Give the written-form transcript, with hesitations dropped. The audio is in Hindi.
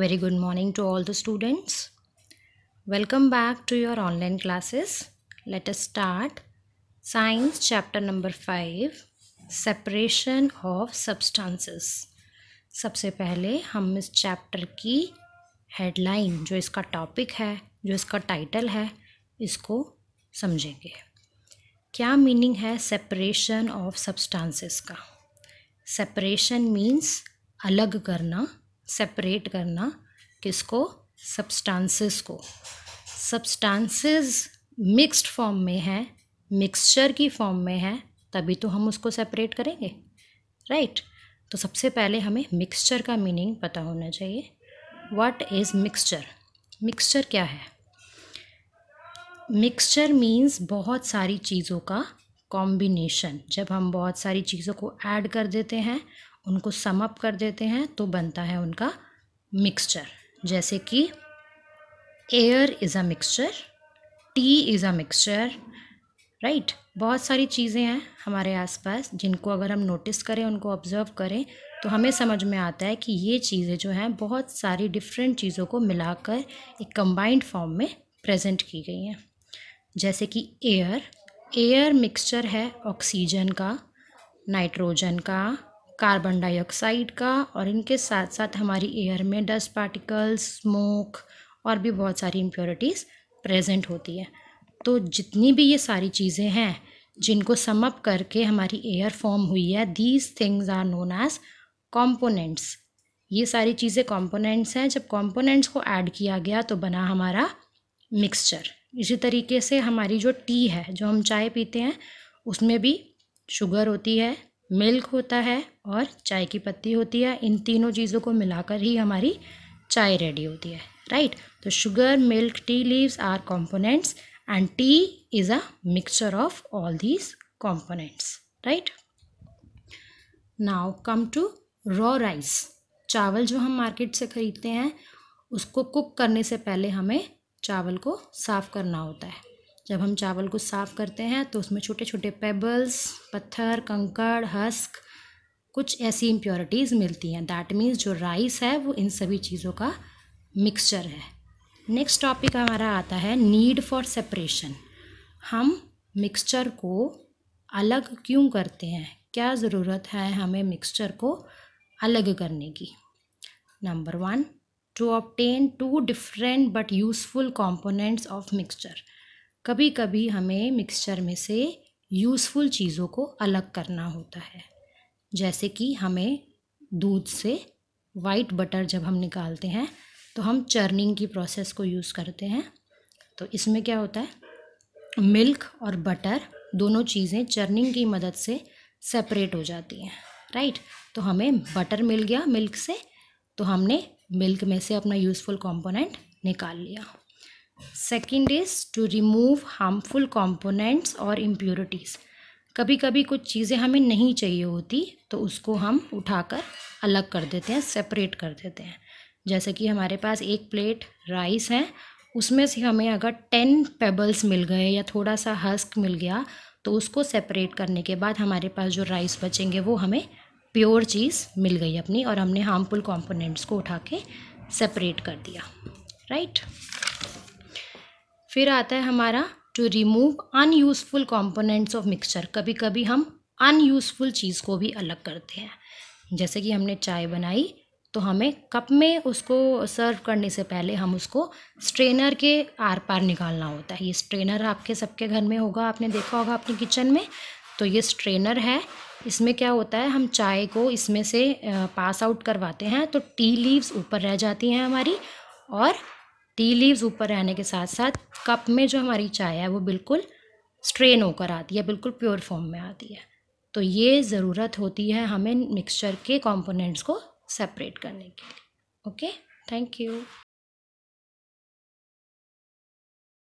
Very good morning to all the students. Welcome back to your online classes. Let us start Science chapter number 5, Separation of Substances. सबसे पहले हम इस चैप्टर की हेडलाइन, जो इसका टॉपिक है, जो इसका टाइटल है, इसको समझेंगे. क्या मीनिंग है सेपरेशन ऑफ सब्सटेंसेस का? सेपरेशन मीन्स अलग करना, सेपरेट करना. किसको? सब्सटेंसेस को. सब्सटेंसेस मिक्स्ड फॉर्म में है, मिक्सचर की फॉर्म में है, तभी तो हम उसको सेपरेट करेंगे, राइट? तो सबसे पहले हमें मिक्सचर का मीनिंग पता होना चाहिए. What is mixture? मिक्सचर क्या है? मिक्सचर मीन्स बहुत सारी चीज़ों का कॉम्बिनेशन. जब हम बहुत सारी चीज़ों को ऐड कर देते हैं, उनको सम अप कर देते हैं, तो बनता है उनका मिक्सचर. जैसे कि air is a mixture, T is a mixture, right? बहुत सारी चीज़ें हैं हमारे आसपास जिनको अगर हम नोटिस करें, उनको ऑब्ज़र्व करें, तो हमें समझ में आता है कि ये चीज़ें जो हैं बहुत सारी डिफरेंट चीज़ों को मिलाकर एक कंबाइंड फॉर्म में प्रेजेंट की गई हैं. जैसे कि एयर मिक्सचर है ऑक्सीजन का, नाइट्रोजन का, कार्बन डाइऑक्साइड का, और इनके साथ साथ हमारी एयर में डस्ट पार्टिकल्स, स्मोक और भी बहुत सारी इम्प्योरिटीज़ प्रेजेंट होती है. तो जितनी भी ये सारी चीज़ें हैं जिनको सम अप करके हमारी एयर फॉर्म हुई है, these things are known as components. ये सारी चीज़ें कॉम्पोनेंट्स हैं. जब कॉम्पोनेंट्स को ऐड किया गया तो बना हमारा मिक्सचर. इसी तरीके से हमारी जो टी है, जो हम चाय पीते हैं, उसमें भी शुगर होती है, मिल्क होता है और चाय की पत्ती होती है. इन तीनों चीज़ों को मिलाकर ही हमारी चाय रेडी होती है, राइट? तो sugar, milk, tea leaves are components and tea is a mixture of all these components, right? Now come to raw rice. चावल जो हम मार्केट से ख़रीदते हैं, उसको कुक करने से पहले हमें चावल को साफ़ करना होता है. जब हम चावल को साफ़ करते हैं तो उसमें छोटे छोटे पेबल्स, पत्थर, कंकड़, हस्क, कुछ ऐसी इम्प्योरिटीज़ मिलती हैं. दैट मीन्स जो राइस है वो इन सभी चीज़ों का मिक्सचर है. नेक्स्ट टॉपिक हमारा आता है नीड फॉर सेपरेशन. हम मिक्सचर को अलग क्यों करते हैं? क्या ज़रूरत है हमें मिक्सचर को अलग करने की? Number 1, to obtain 2 different but useful components of mixture. कभी कभी हमें मिक्सचर में से यूज़फुल चीज़ों को अलग करना होता है. जैसे कि हमें दूध से वाइट बटर जब हम निकालते हैं तो हम चर्निंग की प्रोसेस को यूज़ करते हैं. तो इसमें क्या होता है, मिल्क और बटर दोनों चीज़ें चर्निंग की मदद से सेपरेट हो जाती हैं, राइट? तो हमें बटर मिल गया मिल्क से, तो हमने मिल्क में से अपना यूज़फुल कंपोनेंट निकाल लिया. Second is to remove harmful components और इम्प्योरिटीज़. कभी कभी कुछ चीज़ें हमें नहीं चाहिए होती, तो उसको हम उठाकर अलग कर देते हैं, सेपरेट कर देते हैं. जैसे कि हमारे पास एक प्लेट राइस है, उसमें से हमें अगर 10 पेबल्स मिल गए या थोड़ा सा हस्क मिल गया, तो उसको सेपरेट करने के बाद हमारे पास जो राइस बचेंगे वो हमें प्योर चीज़ मिल गई अपनी, और हमने हार्मफुल कंपोनेंट्स को उठा के सेपरेट कर दिया, राइट? फिर आता है हमारा to remove unuseful components of mixture. कभी कभी हम अनयूज़फुल चीज़ को भी अलग करते हैं. जैसे कि हमने चाय बनाई, तो हमें कप में उसको सर्व करने से पहले हम उसको स्ट्रेनर के आर पार निकालना होता है. ये स्ट्रेनर आपके सबके घर में होगा, आपने देखा होगा अपने किचन में. तो ये स्ट्रेनर है. इसमें क्या होता है, हम चाय को इसमें से पास आउट करवाते हैं, तो टी लीव्स ऊपर रह जाती हैं हमारी, और टी लीव्स ऊपर रहने के साथ साथ कप में जो हमारी चाय है वो बिल्कुल स्ट्रेन होकर आती है, बिल्कुल प्योर फॉर्म में आती है. तो ये ज़रूरत होती है हमें मिक्सचर के कंपोनेंट्स को सेपरेट करने के लिए. Okay, thank you.